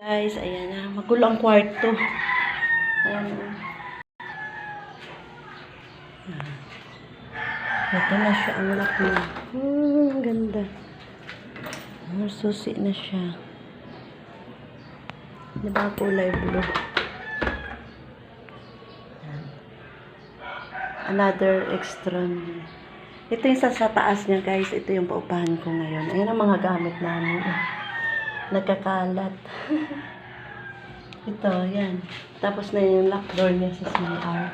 Guys, ayan na. Magulo ang kwarto. Ayan na. Ito na siya ang lock niya. Ang ganda. Susi na siya. Diba kulay blue? Another extra. Ito yung sa taas niya, guys. Ito yung paupahan ko ngayon. Ayan ang mga gamit namin. Nagkakalat. Ito, yan. Tapos na yung lock door niya sa CR.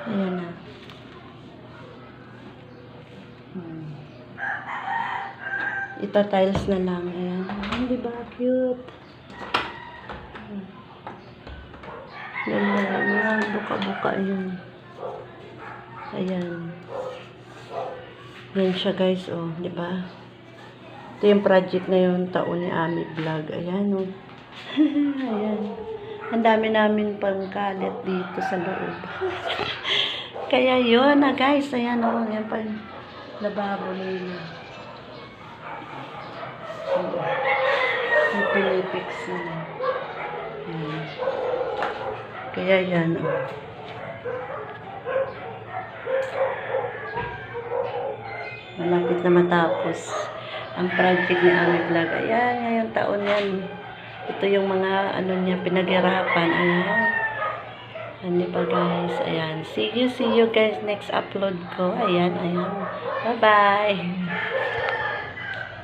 Ayan na. Ito, tiles na lang. Ayan. Hindi ba? Cute. Ganda. Ayan. Buka-buka yun. Ayan. Yan siya, guys. Oh, di ba? Ito yung project na yung taon ni Ami Vlog. Ayan, oh. Ayan. Ang dami namin pangkalit dito sa loob. Kaya yun, guys. Ayan, oh. Yan pa yung lababo nila. Yung pinipix na. Ayan. Kaya yan, oh. Malapit na matapos ang project ni Ami Vlog. Ayan, ngayong taon yan. Ito yung mga ano niya, pinaghirapan. Ayan. Ano pa, guys? Ayan. See you guys next upload ko. Ayan, ayan. Bye-bye.